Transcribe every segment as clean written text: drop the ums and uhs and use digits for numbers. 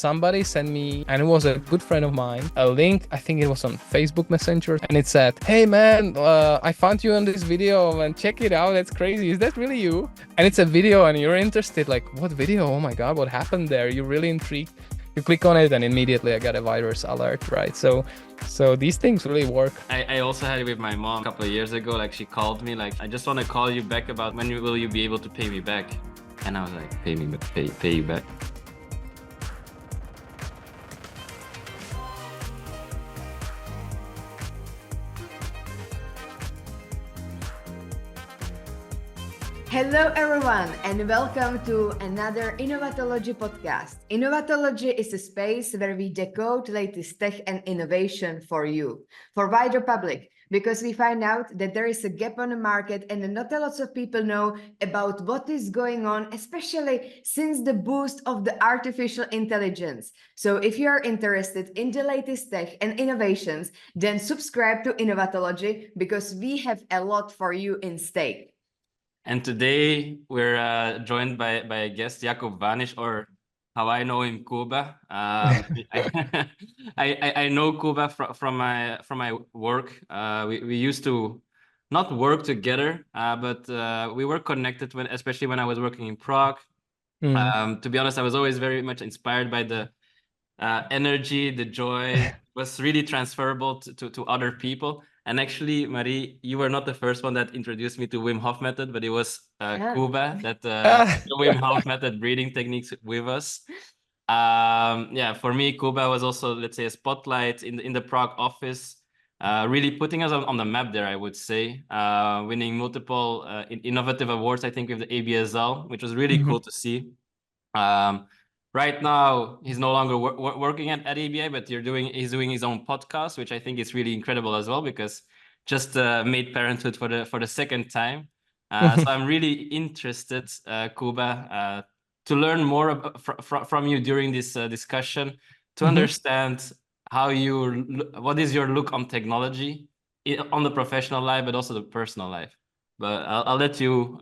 somebody sent me, and it was a good friend of mine, a link. I think it was on Facebook Messenger, and it said, "Hey man, I found you on this video, and check it out. That's crazy. Is that really you?" And it's a video, and you're interested. Like, what video? Oh my god, what happened there? You're really intrigued. You click on it, and immediately I got a virus alert, right? So these things really work. I also had it with my mom a couple of years ago. Like, she called me, like, "I just want to call you back about when will you be able to pay me back?" And I was like, pay you back. Hello everyone and welcome to another Innovatology podcast. Innovatology is a space where we decode latest tech and innovation for you, for wider public, because we find out that there is a gap on the market and not a lot of people know about what is going on, especially since the boost of the artificial intelligence. So if you are interested in the latest tech and innovations, then subscribe to Innovatology because we have a lot for you in stake. And today we're joined by a guest, Jakub, or how I know him, Kuba. I know Kuba from my work. We used to not work together, but we were connected especially when I was working in Prague. To be honest, I was always very much inspired by the energy, the joy. Was really transferable to other people. And actually, Marie, you were not the first one that introduced me to Wim Hof method, but it was Kuba that the Wim Hof method breathing techniques with us. Yeah, for me, Kuba was also, let's say, a spotlight in the Prague office, really putting us on the map there, I would say, winning multiple innovative awards, I think, with the ABSL, which was really cool to see. Right now, he's no longer working at ABI, but he's doing his own podcast, which I think is really incredible as well, because just made parenthood for the second time. So I'm really interested, Kuba, to learn more from you during this discussion, to understand what is your look on technology on the professional life, but also the personal life. But I'll let you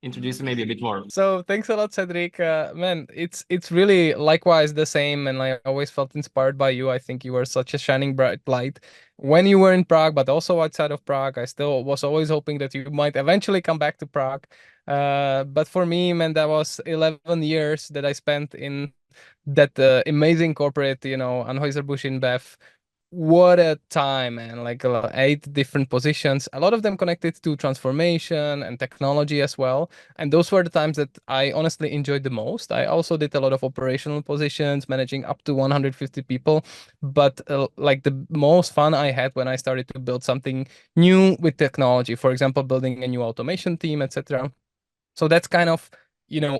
introduce maybe a bit more. So thanks a lot, Cedric. Man, it's really likewise the same, and I always felt inspired by you. I think you were such a shining bright light when you were in Prague, but also outside of Prague. I still was always hoping that you might eventually come back to Prague. But for me, man, that was 11 years that I spent in that amazing corporate, Anheuser-Busch InBev. What a time, man. Like 8 different positions, a lot of them connected to transformation and technology as well. And those were the times that I honestly enjoyed the most. I also did a lot of operational positions, managing up to 150 people. But like the most fun I had when I started to build something new with technology, for example, building a new automation team, etc. So that's kind of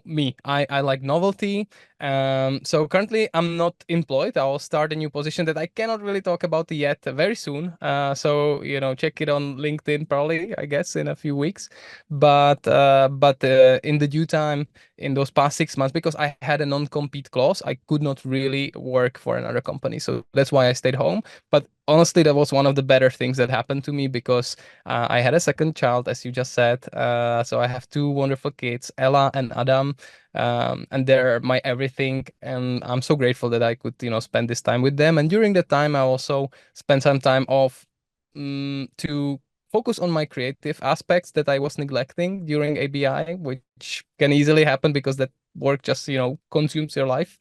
me. I like novelty. So currently I'm not employed. I'll start a new position that I cannot really talk about yet very soon. So check it on LinkedIn probably, I guess, in a few weeks. But in the due time, in those past 6 months, because I had a non-compete clause, I could not really work for another company. So that's why I stayed home. But honestly, that was one of the better things that happened to me, because I had a second child, as you just said. So I have 2 wonderful kids, Ella and Adam, and they're my everything. And I'm so grateful that I could, spend this time with them. And during that time, I also spent some time off to focus on my creative aspects that I was neglecting during ABI, which can easily happen because that work just, consumes your life.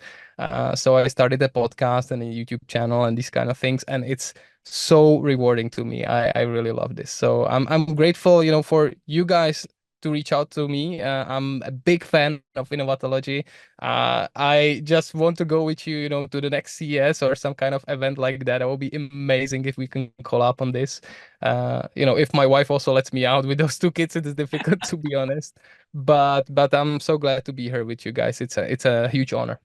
So I started a podcast and a YouTube channel and these kind of things, and it's so rewarding to me. I really love this. So I'm grateful, for you guys to reach out to me. I'm a big fan of Innovatology. I just want to go with you, to the next CES or some kind of event like that. It will be amazing if we can collab on this. If my wife also lets me out with those 2 kids, it is difficult to be honest. But I'm so glad to be here with you guys. It's a huge honor.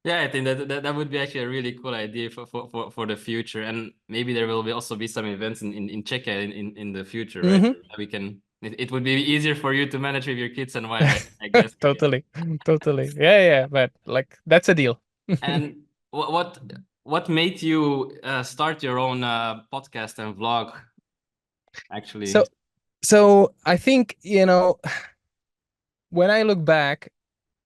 Yeah, I think that would be actually a really cool idea for the future, and maybe there will also be some events in Czechia in the future, right? That we can. It would be easier for you to manage with your kids and wife, I guess. Totally. Yeah, but like that's a deal. And what made you start your own podcast and vlog, actually? So I think, when I look back,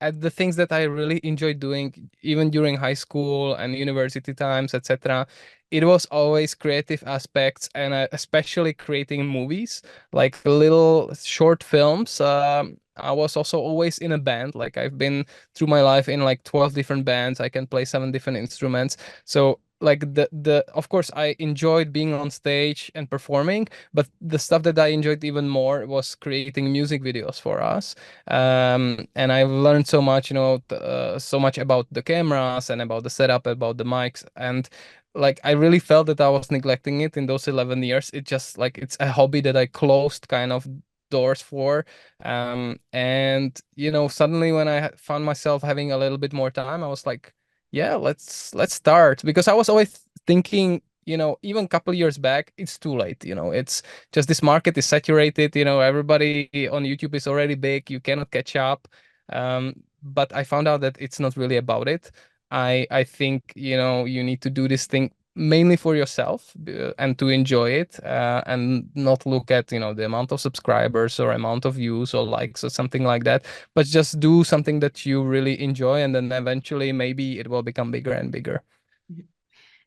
at the things that I really enjoyed doing, even during high school and university times, etc., it was always creative aspects, and especially creating movies, like little short films. I was also always in a band. Like I've been through my life in like 12 different bands. I can play 7 different instruments. So like the of course I enjoyed being on stage and performing, but the stuff that I enjoyed even more was creating music videos for us. And I've learned so much, so much about the cameras and about the setup, about the mics, and like I really felt that I was neglecting it in those 11 years. It just like it's a hobby that I closed kind of doors for. And suddenly when I found myself having a little bit more time, I was like, yeah, let's start, because I was always thinking, even a couple years back, it's too late. It's just this market is saturated. Everybody on YouTube is already big. You cannot catch up. But I found out that it's not really about it. I think you need to do this thing mainly for yourself, and to enjoy it, and not look at the amount of subscribers or amount of views or likes or something like that, but just do something that you really enjoy, and then eventually maybe it will become bigger and bigger.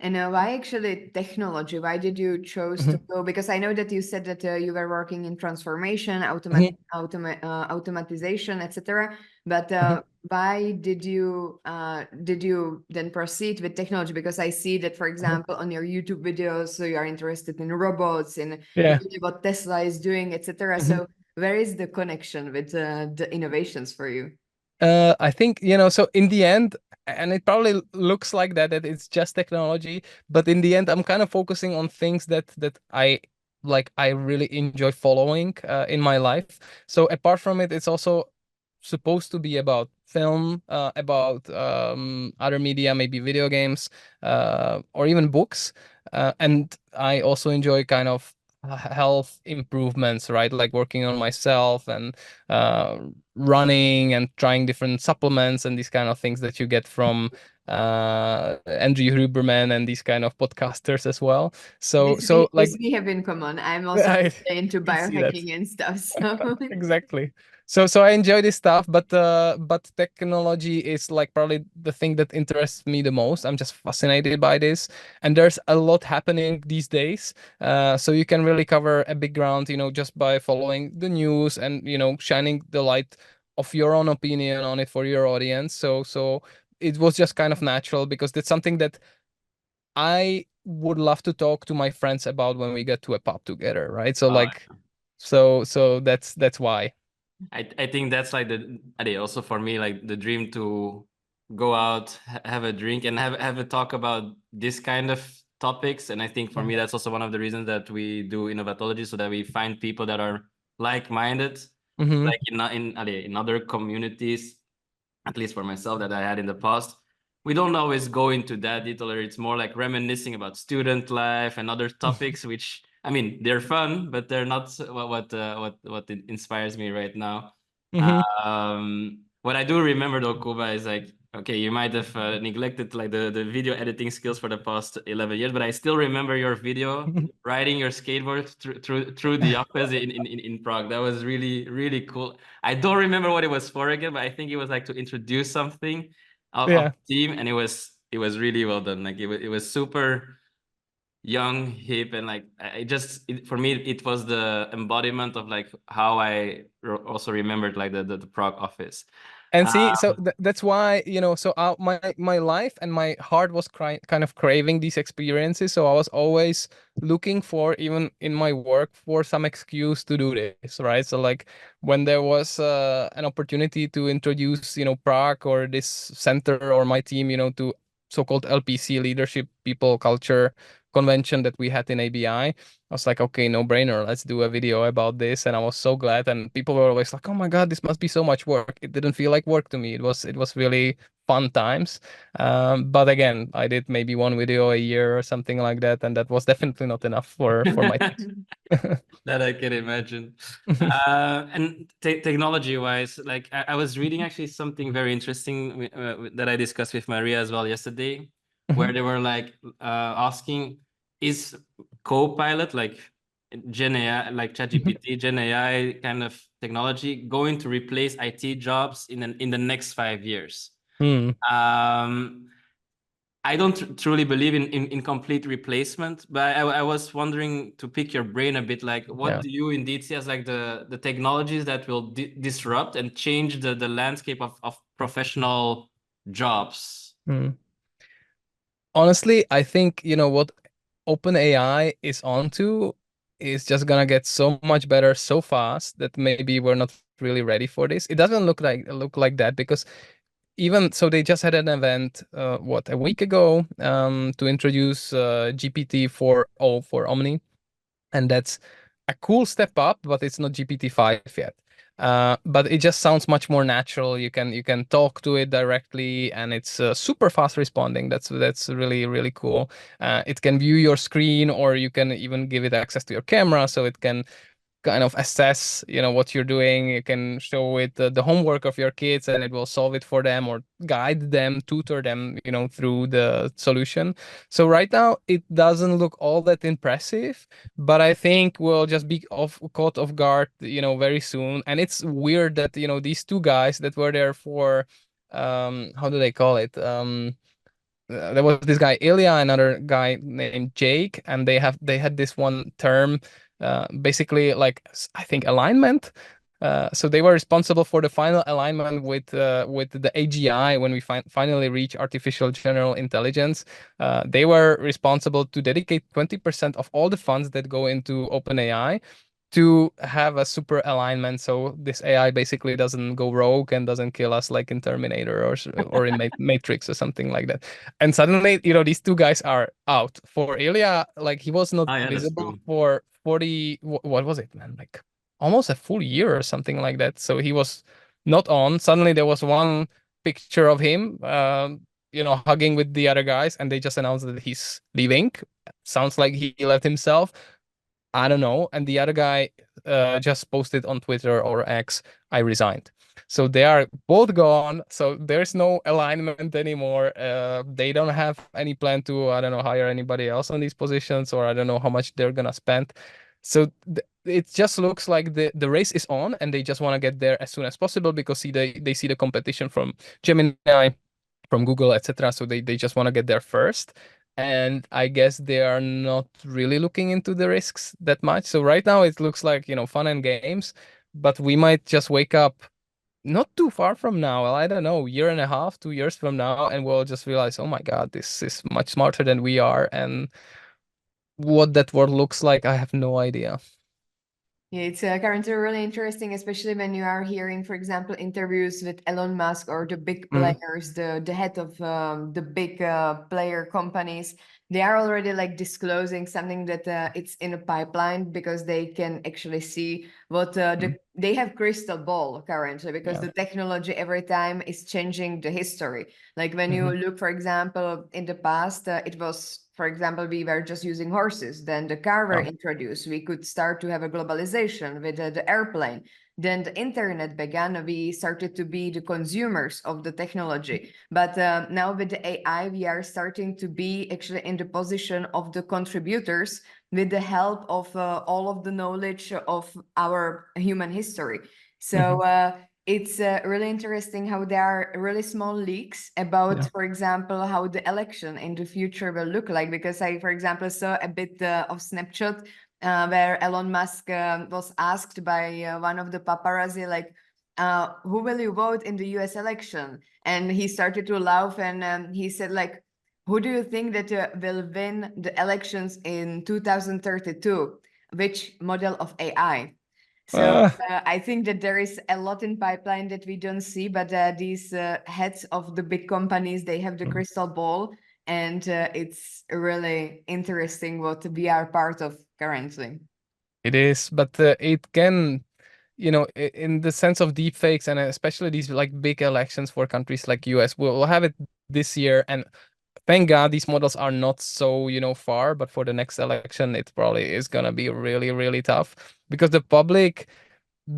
And why actually technology? Why did you choose to Mhm. go? Because I know that you said that you were working in transformation, Mhm. automatization, etc. But Mhm. why did you then proceed with technology? Because I see that, for Mhm. example, on your YouTube videos, so you are interested in robots, in Yeah. really what Tesla is doing, etc. So where is the connection with the innovations for you? I think, so in the end, and it probably looks like that it's just technology, but in the end, I'm kind of focusing on things that I like, I really enjoy following in my life. So apart from it, it's also supposed to be about film, about other media, maybe video games, or even books. And I also enjoy kind of health improvements, right? Like working on myself and uh, running and trying different supplements and these kind of things that you get from Andrew Huberman and these kind of podcasters as well. So like This we have in common. I'm also I into can see that. biohacking and stuff. So Exactly. So I enjoy this stuff, but technology is like probably the thing that interests me the most. I'm just fascinated by this, and there's a lot happening these days. So you can really cover a big ground, just by following the news and shining the light of your own opinion on it for your audience. So it was just kind of natural, because that's something that I would love to talk to my friends about when we get to a pub together, right? So Uh, like, so that's why. I think that's like also for me, like the dream to go out, have a drink, and have a talk about this kind of topics. And I think for me, that's also one of the reasons that we do innovatology, so that we find people that are like-minded, Mm-hmm. like in other communities, at least for myself, that I had in the past. We don't always go into that detail, or it's more like reminiscing about student life and other topics, which I mean they're fun, but they're not what inspires me right now. Mm-hmm. What I do remember though, Kuba, is like, okay, you might have neglected like the video editing skills for the past 11 years, but I still remember your video riding your skateboard through the office in Prague. That was really, really cool. I don't remember what it was for again, but I think it was like to introduce something of Yeah. the team, and it was really well done. Like it was super young, hip, and like for me it was the embodiment of like how I also remembered like the Prague office. And see, so Um, that's why, so my life and my heart was kind of craving these experiences. So I was always looking for, even in my work, for some excuse to do this, right? So like when there was an opportunity to introduce, Prague or this center or my team, to so-called LPC, leadership people culture convention that we had in ABI, I was like, okay, no brainer. Let's do a video about this. And I was so glad. And people were always like, oh my God, this must be so much work. It didn't feel like work to me. It was really fun times. But again, I did maybe one video a year or something like that. And that was definitely not enough for my taste. that I can imagine. And technology wise, like I was reading actually something very interesting that I discussed with Maria as well yesterday, where they were like asking, is Copilot, like Gen AI, like ChatGPT, Gen AI kind of technology going to replace IT jobs in the next 5 years. I don't truly believe in complete replacement, but I was wondering to pick your brain a bit, like what do you indeed see as like the technologies that will disrupt and change the landscape of professional jobs? Honestly, I think, what OpenAI is onto is just gonna get so much better so fast that maybe we're not really ready for this. It doesn't look like that, because even so they just had an event a week ago to introduce GPT 4.0 for Omni, and that's a cool step up, but it's not GPT-5 yet. But it just sounds much more natural. You can talk to it directly, and it's super fast responding. That's really really cool. It can view your screen, or you can even give it access to your camera, so it can kind of assess what you're doing. You can show it the homework of your kids, and it will solve it for them, or guide them, tutor them through the solution. So right now it doesn't look all that impressive, but I think we'll just be caught off guard very soon. And it's weird that these two guys that were there for how do they call it, there was this guy Ilya, another guy named Jake, and they had this one term, basically like I think alignment. So they were responsible for the final alignment with the AGI when we finally reach artificial general intelligence. They were responsible to dedicate 20% of all the funds that go into OpenAI to have a super alignment, so this AI basically doesn't go rogue and doesn't kill us like in Terminator or in Matrix or something like that. And suddenly, these two guys are out. For Ilya, like he was not Yeah, that's visible true. for 40, what was it, man? Like almost a full year or something like that. So he was not on. Suddenly there was one picture of him, hugging with the other guys, and they just announced that he's leaving. Sounds like he left himself. I don't know. And the other guy just posted on Twitter or X, I resigned. So they are both gone. So there's no alignment anymore. They don't have any plan to, I don't know, hire anybody else on these positions, or I don't know how much they're gonna spend. So it just looks like the race is on, and they just want to get there as soon as possible, because they see the competition from Gemini, from Google, etc. So they just want to get there first. And I guess they are not really looking into the risks that much. So right now it looks like, fun and games, but we might just wake up not too far from now. I don't know, year and a half, 2 years from now, and we'll just realize, oh my God, this is much smarter than we are. And what that world looks like, I have no idea. Yeah, it's currently really interesting, especially when you are hearing, for example, interviews with Elon Musk or the big players, the head of the big player companies. They are already like disclosing something that it's in a pipeline, because they can actually see what they have crystal ball currently, because the technology every time is changing the history. Like when you look, for example, in the past, it was, for example, we were just using horses. Then the car were introduced. We could start to have a globalization with the airplane. Then the internet began. We started to be the consumers of the technology. But now with the AI, we are starting to be actually in the position of the contributors, with the help of all of the knowledge of our human history. So it's really interesting how there are really small leaks about, for example, how the election in the future will look like. Because I, for example, saw a bit of snapshot where Elon Musk was asked by one of the paparazzi, like, who will you vote in the US election? And he started to laugh, and he said, like, who do you think that will win the elections in 2032? Which model of AI? So I think that there is a lot in pipeline that we don't see, but these heads of the big companies, they have the crystal ball, and it's really interesting what we are part of currently. It is, but it can, in the sense of deep fakes, and especially these like big elections for countries like US, we'll have it this year. And thank God these models are not so, far, but for the next election, it probably is gonna be really, really tough, because the public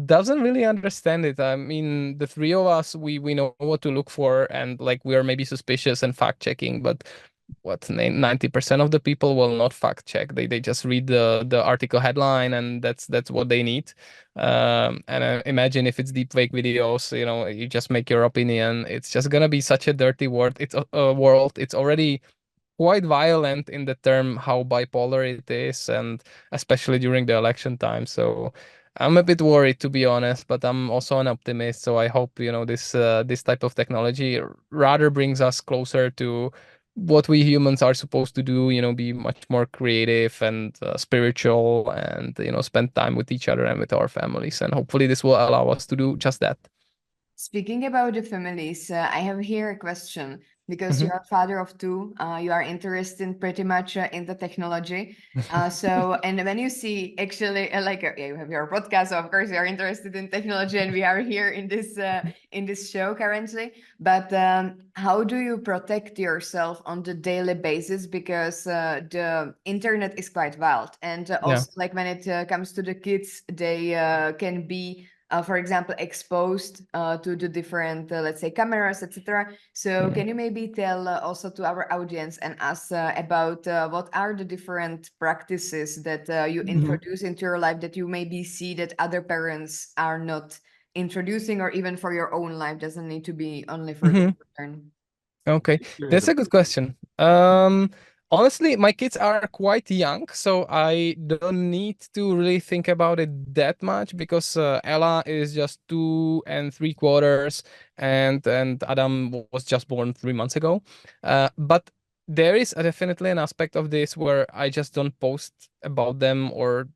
doesn't really understand it. I mean, the three of us, we know what to look for, and like we are maybe suspicious and fact checking, but what 90% of the people will not fact check. They just read the article headline, and that's what they need. And imagine if it's deep fake videos, you just make your opinion. It's just gonna be such a dirty world. It's a world. It's already quite violent in the term how bipolar it is, and especially during the election time. So I'm a bit worried, to be honest, but I'm also an optimist. So I hope this type of technology rather brings us closer to what we humans are supposed to do. Be much more creative and spiritual, and spend time with each other and with our families. And hopefully this will allow us to do just that. Speaking about the families, I have here a question because Mhm. you're a father of two. You are interested pretty much in the technology. And when you see actually, yeah, you have your podcast, so of course you are interested in technology, and we are here in this show currently. But how do you protect yourself on the daily basis? Because the internet is quite wild, and Yeah. also like when it comes to the kids, they can be for example, exposed to the different, let's say, cameras, etc. So can you maybe tell also to our audience and us about what are the different practices that you introduce into your life that you maybe see that other parents are not introducing, or even for your own life, doesn't need to be only for the Mhm. children? Okay, that's a good question. Honestly, my kids are quite young, so I don't need to really think about it that much, because Ella is just 2 and 3/4, and Adam was just born 3 months ago. But there is definitely an aspect of this where I just don't post about them or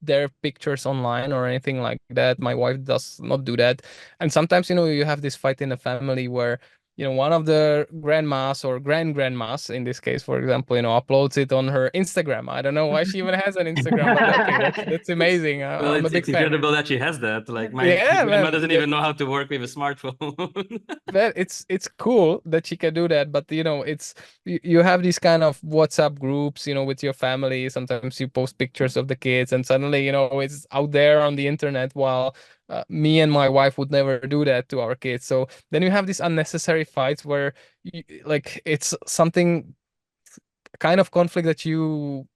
their pictures online or anything like that. My wife does not do that, and sometimes you have this fight in the family where one of the grandmas or grandmas in this case, for example, uploads it on her Instagram. I don't know why she even has an Instagram, but okay, that's amazing. Well, I'm a it's big fan. incredible that she has that. Like my Yeah, grandma man. doesn't even know how to work with a smartphone. Well, it's cool that she can do that, but it's you have these kind of WhatsApp groups, with your family. Sometimes you post pictures of the kids, and suddenly, it's out there on the internet, while me and my wife would never do that to our kids. So then you have these unnecessary fights where like it's something kind of conflict that you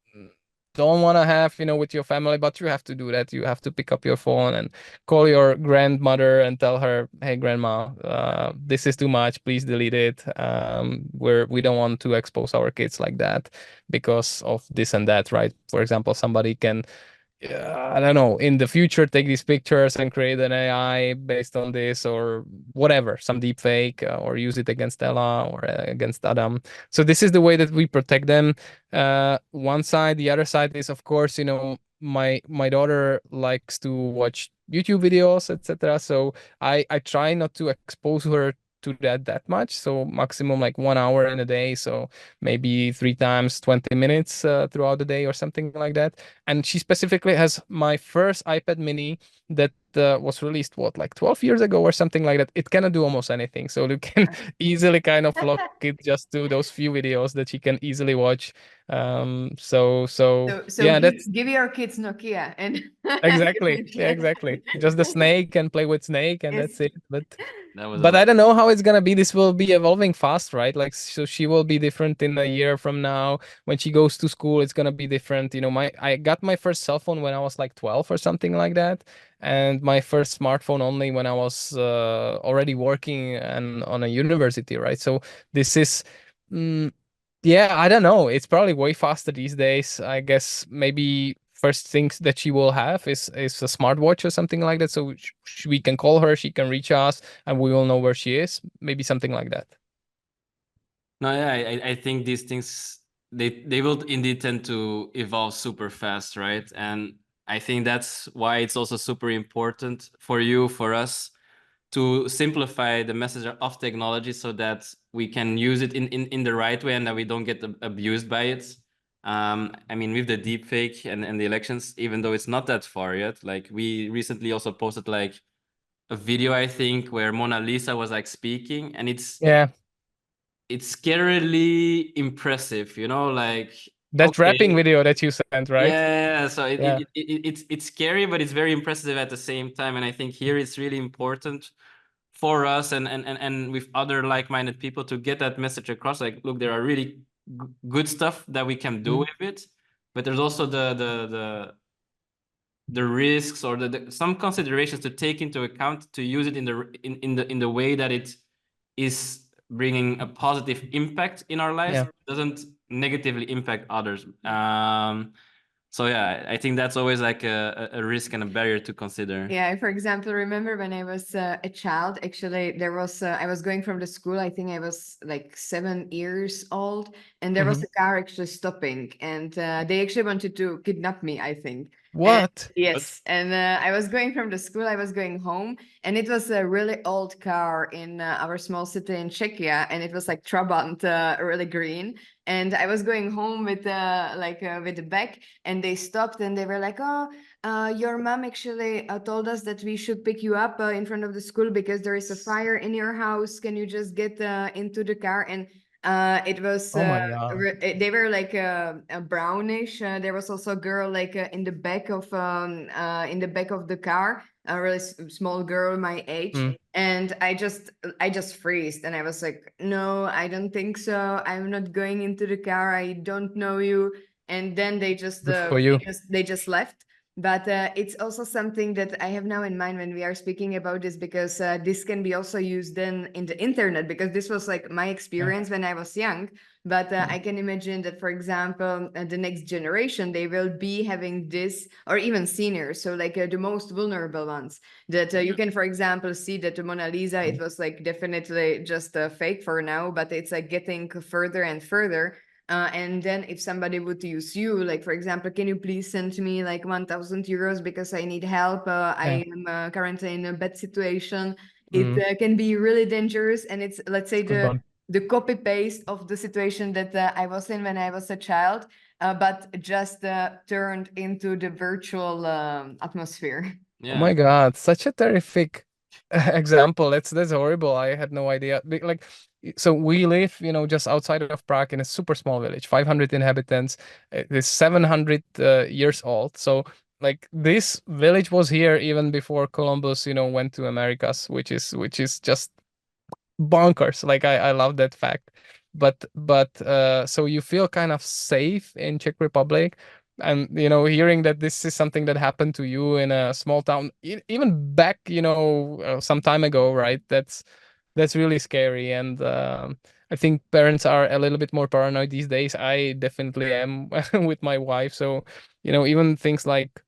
don't want to have, with your family, but you have to do that. You have to pick up your phone and call your grandmother and tell her, "Hey, grandma, this is too much. Please delete it. We don't want to expose our kids like that because of this and that, right?" For example, somebody can, I don't know, in the future take these pictures and create an AI based on this or whatever, some deep fake, or use it against Ella or against Adam. So this is the way that we protect them. One side, the other side is, of course, my daughter likes to watch YouTube videos, etc. So I try not to expose her to that much. So maximum like 1 hour in a day. So maybe 3 times 20 minutes throughout the day or something like that. And she specifically has my first iPad mini that was released like 12 years ago or something like that. It cannot do almost anything, so you can easily kind of lock it just to those few videos that she can easily watch. So So yeah, that's give your kids Nokia and exactly, yeah, exactly, just the snake and play with snake, and yes. that's it. But That was but I amazing. don't know how it's gonna be. This will be evolving fast, right? Like, so she will be different in a year from now. When she goes to school, it's gonna be different. I got my first cell phone when I was like 12 or something like that, and my first smartphone only when I was already working and on a university, right? So this is, mm, yeah, I don't know. It's probably way faster these days. I guess maybe first things that she will have is a smartwatch or something like that. So we can call her, she can reach us, and we will know where she is. Maybe something like that. No, yeah, I think these things they will indeed tend to evolve super fast, right? And I think that's why it's also super important for you, for us, to simplify the message of technology so that we can use it in the right way and that we don't get abused by it. I mean, with the deepfake and the elections, even though it's not that far yet, like we recently also posted like a video, I think, where Mona Lisa was like speaking, and Yeah, it's scarily impressive, like, that rapping okay, video that you sent, right? yeah, so Yeah. it's scary, but it's very impressive at the same time. And I think here it's really important for us and with other like-minded people to get that message across. Like, look, there are really good stuff that we can do with it, but there's also the risks or some considerations to take into account to use it in the way that it is bringing a positive impact in our lives, doesn't negatively impact others. So yeah, I think that's always like a risk and a barrier to consider. Yeah, for example, remember when I was a child, actually, there was I was going from the school. I think I was like 7 years old, and there was a car actually stopping, and they actually wanted to kidnap me, I think. What? Yes, and I was going from the school. I was going home, and it was a really old car in our small city in Czechia, and it was like Trabant, really green. And I was going home with with the bag, and they stopped, and they were like, "Oh, your mom actually told us that we should pick you up in front of the school because there is a fire in your house. Can you just get into the car?" And it was Oh my God. they were like a brownish. There was also a girl like in the back of the car, a really small girl my age. And I just freezed, and I was like, "No, I don't think so. I'm not going into the car. I don't know you." And then they just Good for you. they just left. But it's also something that I have now in mind when we are speaking about this, because this can be also used then in the internet, because this was like my experience when I was young. But I can imagine that, for example, the next generation, they will be having this, or even seniors, so like the most vulnerable ones, that you can, for example, see that the Mona Lisa, it was like definitely just a fake for now, but it's like getting further and further. And then if somebody would use you, like, for example, can you please send me like 1,000 euros because I need help? I am currently in a bad situation. It can be really dangerous. And it's, let's say, the copy paste of the situation that I was in when I was a child, but just turned into the virtual atmosphere. Oh my God, such a terrific example. That's horrible. I had no idea. Like, so we live, just outside of Prague in a super small village, 500 inhabitants. It is 700 years old. So like this village was here even before Columbus, went to Americas, which is just bonkers. Like I love that fact. But so you feel kind of safe in Czech Republic, and hearing that this is something that happened to you in a small town, even back some time ago, right? That's really scary. And I think parents are a little bit more paranoid these days. I definitely am with my wife. So even things like,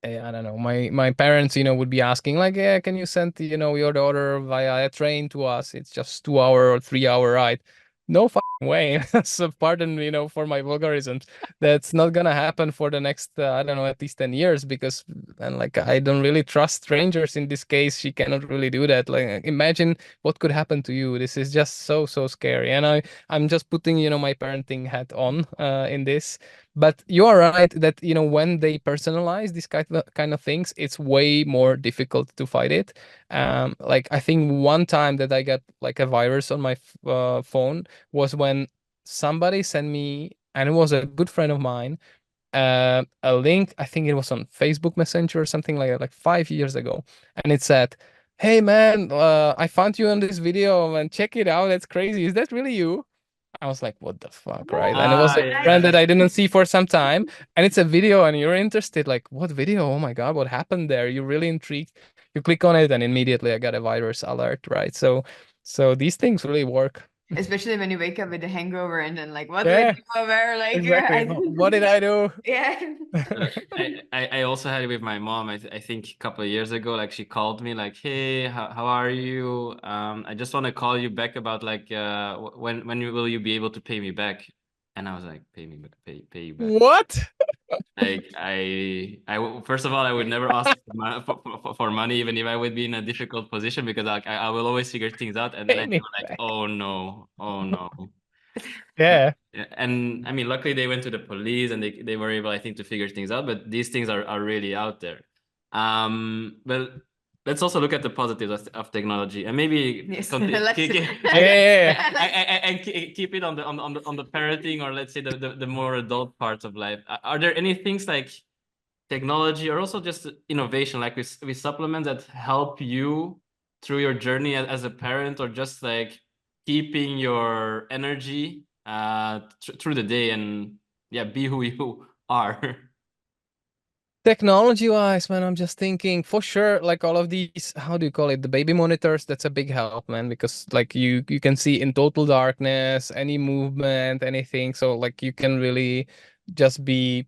I don't know. My parents, would be asking like, "Yeah, can you send, your daughter via a train to us? It's just 2 hour or 3 hour ride." No fucking way. So pardon, for my vulgarisms. That's not gonna happen for the next, I don't know, at least 10 years, because, and like, I don't really trust strangers in this case. She cannot really do that. Like, imagine what could happen to you. This is just so scary. And I'm just putting, my parenting hat on in this. But you are right that when they personalize these kind of things, it's way more difficult to fight it. Like I think one time that I got like a virus on my phone was when somebody sent me, and it was a good friend of mine, a link. I think it was on Facebook Messenger or something like that, like 5 years ago, and it said, "Hey man, I found you on this video and check it out. That's crazy. Is that really you?" I was like, what the fuck, right? And it was a friend that I didn't see for some time, and it's a video, and you're interested, like, what video? Oh my God, what happened there? You're really intrigued. You click on it, and immediately I got a virus alert, right? So these things really work. Especially when you wake up with a hangover and then like, what Yeah, did I do over? Like, exactly. What did I do? Yeah. I also had it with my mom. I think a couple of years ago, like she called me like, "Hey, how are you? I just want to call you back about like when will you be able to pay me back?" And I was like, "Pay me back, pay you back." What? Like first of all, I would never ask for money, even if I would be in a difficult position, because like I will always figure things out. And then I Pay me feel like, back. oh no. Yeah. And I mean, luckily they went to the police and they were able, I think, to figure things out. But these things are really out there. But let's also look at the positives of technology, and maybe keep it on the parenting, or let's say the more adult parts of life. Are there any things like technology or also just innovation, like with supplements, that help you through your journey as a parent, or just like keeping your energy through the day and be who you are. Technology wise, man, I'm just thinking for sure, like all of these, how do you call it? The baby monitors, that's a big help, man, because like you can see in total darkness, any movement, anything. So like you can really just be,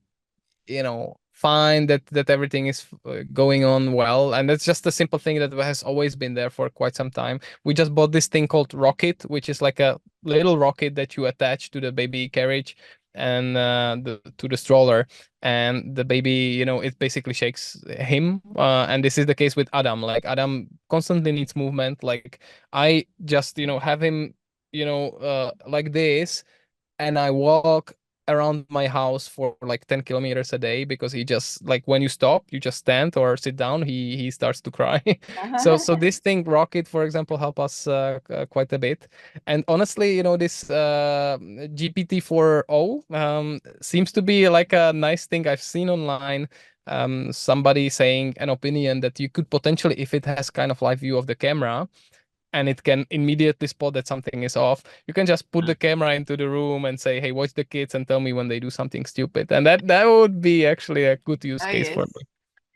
fine that everything is going on well, and that's just a simple thing that has always been there for quite some time. We just bought this thing called Rocket, which is like a little rocket that you attach to the baby carriage and to the stroller, and the baby, it basically shakes him, and this is the case with Adam. Like Adam constantly needs movement. Like I just have him like this, and I walk around my house for like 10 kilometers a day, because he just, like, when you stop, you just stand or sit down, he starts to cry. So this thing Rocket, for example, help us quite a bit. And honestly, this GPT-4o seems to be like a nice thing. I've seen online somebody saying an opinion that you could potentially, if it has kind of live view of the camera, and it can immediately spot that something is off, you can just put the camera into the room and say, hey, watch the kids and tell me when they do something stupid. And that would be actually a good use case for me.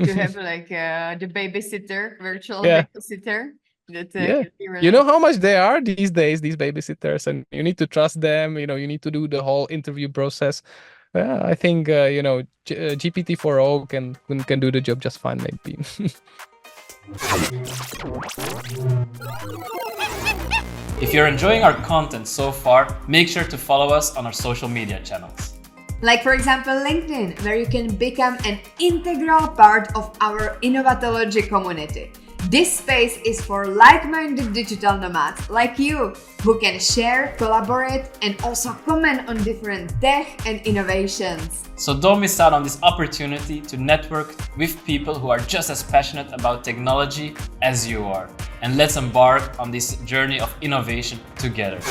To have like the babysitter, virtual Yeah. babysitter. That Yeah. can be really... You know how much they are these days, these babysitters, and you need to trust them. You need to do the whole interview process. I think GPT-4o can do the job just fine, maybe. If you're enjoying our content so far, make sure to follow us on our social media channels. Like, for example, LinkedIn, where you can become an integral part of our Innovatology community. This space is for like-minded digital nomads like you, who can share, collaborate, and also comment on different tech and innovations. So don't miss out on this opportunity to network with people who are just as passionate about technology as you are. And let's embark on this journey of innovation together.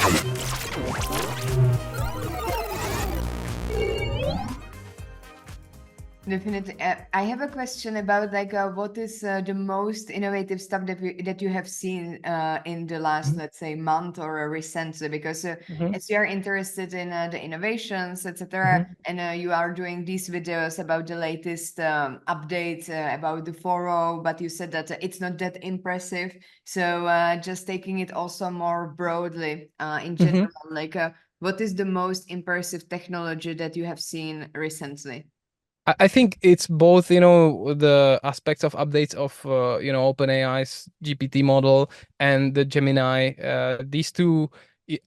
Definitely. I have a question about like what is the most innovative stuff that you have seen in the last, let's say, month or recently, because as you are interested in the innovations, etc., and you are doing these videos about the latest updates about the 4.0, but you said that it's not that impressive. So just taking it also more broadly in general, like what is the most impressive technology that you have seen recently? I think it's both, the aspects of updates of, OpenAI's GPT model and the Gemini. These two,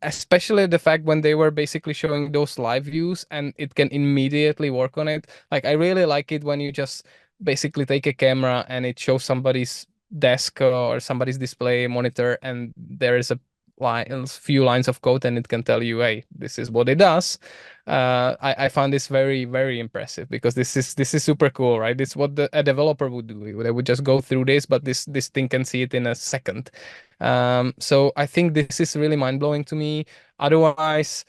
especially the fact when they were basically showing those live views and it can immediately work on it. Like, I really like it when you just basically take a camera and it shows somebody's desk or somebody's display monitor, and there is a few lines of code, and it can tell you, hey, this is what it does. I found this very, very impressive, because this is super cool, right? This is what a developer would do. They would just go through this, but this thing can see it in a second. So I think this is really mind-blowing to me. Otherwise,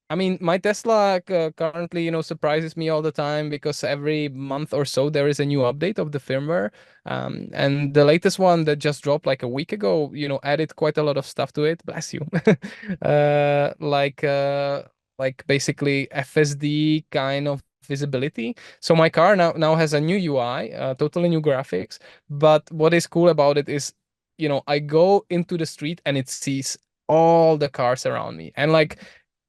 I mean, my Tesla currently, surprises me all the time, because every month or so there is a new update of the firmware. And the latest one that just dropped like a week ago, added quite a lot of stuff to it. Bless you. Like basically FSD kind of visibility. So my car now has a new UI, totally new graphics. But what is cool about it is, I go into the street and it sees all the cars around me, and like,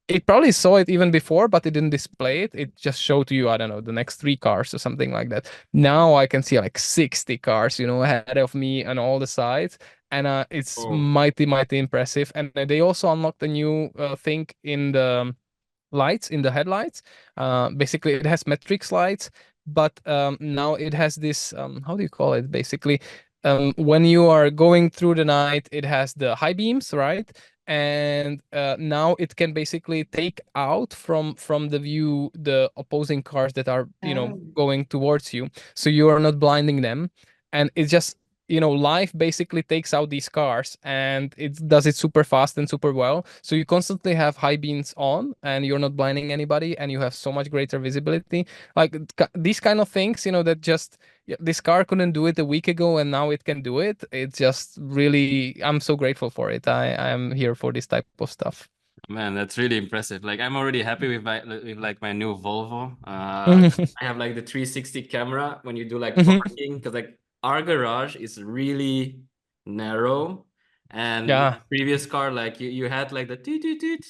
it probably saw it even before, but it didn't display it. It just showed to you, I don't know, the next 3 cars or something like that. Now I can see like 60 cars, ahead of me on all the sides. And it's mighty, mighty impressive. And they also unlocked a new thing in the lights, in the headlights. Basically, it has matrix lights, but now it has this, how do you call it? Basically, when you are going through the night, it has the high beams, right? And now it can basically take out from the view the opposing cars that are going towards you, so you are not blinding them. And it's just, life basically takes out these cars, and it does it super fast and super well. So you constantly have high beams on, and you're not blinding anybody, and you have so much greater visibility. Like these kind of things, that just, this car couldn't do it a week ago, and now it can do it. It's just really, I'm so grateful for it. I am here for this type of stuff. Man, that's really impressive. Like I'm already happy with my new Volvo. I have like the 360 camera when you do like parking, because like our garage is really narrow, and with Yeah. the previous car, like you had like the toot toot toot,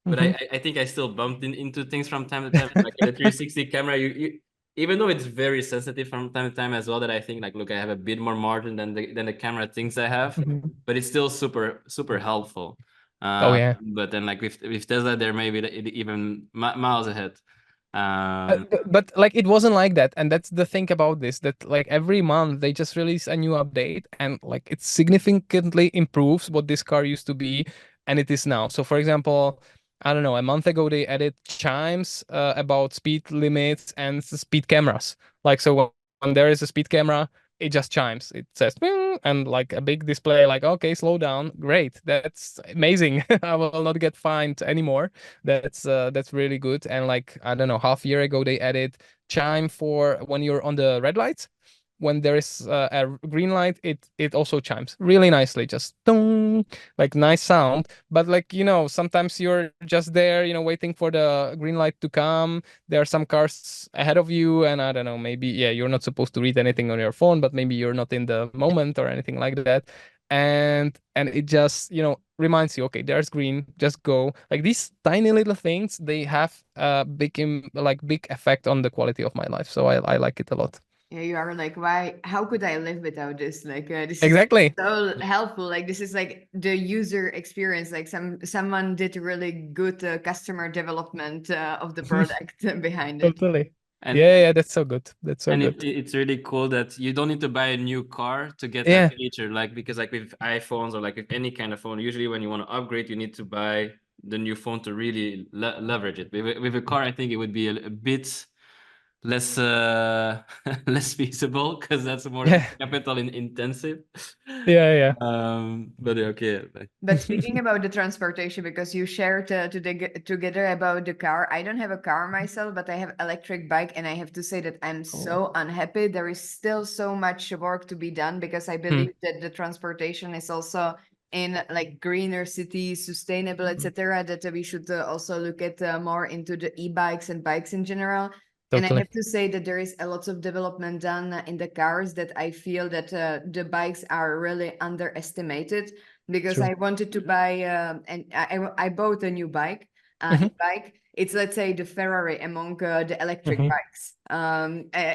but I think I still bumped into things from time to time. Like in the 360 camera, you even though it's very sensitive from time to time as well, that I think like, look, I have a bit more margin than the camera thinks I have, but it's still super helpful. Oh yeah. But then like with Tesla, they're maybe even miles ahead. Um, But like it wasn't like that, and that's the thing about this, that like every month they just release a new update, and like it significantly improves what this car used to be and it is now. So for example, I don't know, a month ago they added chimes about speed limits and speed cameras. Like so when there is a speed camera, it just chimes, it says "Bing," and like a big display like, okay, slow down, great, that's amazing. I will not get fined anymore. That's really good. And like I don't know, half year ago they added chime for when you're on the red lights. When there is a green light, it also chimes really nicely, just dong, like nice sound. But like sometimes you're just there, waiting for the green light to come. There are some cars ahead of you, and I don't know, maybe yeah, you're not supposed to read anything on your phone, but maybe you're not in the moment or anything like that. And it just reminds you, okay, there's green, just go. Like these tiny little things, they have a big effect on the quality of my life, so I like it a lot. Yeah, you are like, why? How could I live without this? Like, this is Exactly. so helpful. Like, this is like the user experience. Like, someone did really good customer development of the product behind it. Totally. and Yeah, that's so good, that's so and good. it's really cool that you don't need to buy a new car to get that Yeah, feature. Like because like with iPhones or like with any kind of phone, usually when you want to upgrade, you need to buy the new phone to really leverage it. With a car, I think it would be a bit less less feasible, because that's more yeah, capital intensive. yeah. But okay. But speaking about the transportation, because you shared together about the car, I don't have a car myself, but I have electric bike, and I have to say that I'm Oh. so unhappy. There is still so much work to be done, because I believe that the transportation is also in like greener cities, sustainable, etc. That we should also look at more into the e-bikes and bikes in general. And I Totally. have to say that there is a lot of development done in the cars, that I feel that the bikes are really underestimated, because True. I wanted to buy and I bought a new bike. E-bike. It's, let's say, the Ferrari among the electric bikes.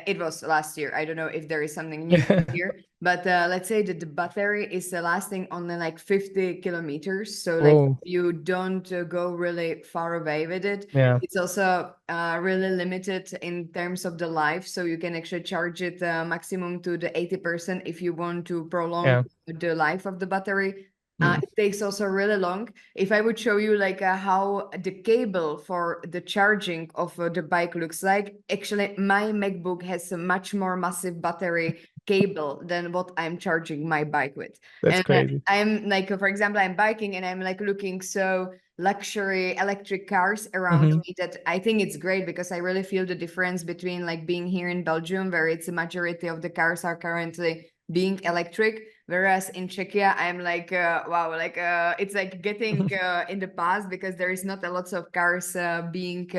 It was last year. I don't know if there is something new this year, but let's say that the battery is lasting only like 50 kilometers. So like Oh, you don't go really far away with it. yeah, It's also really limited in terms of the life. So you can actually charge it maximum to the 80% if you want to prolong yeah. the life of the battery. Mm. It takes also really long. If I would show you like how the cable for the charging of the bike looks like, actually my MacBook has a much more massive battery cable than what I'm charging my bike with. That's And crazy. I'm like, for example, I'm biking and I'm like looking so luxury electric cars around me, that I think it's great, because I really feel the difference between like being here in Belgium, where it's a majority of the cars are currently being electric, whereas in Czechia I'm like wow, like it's like getting in the past, because there is not a lot of cars being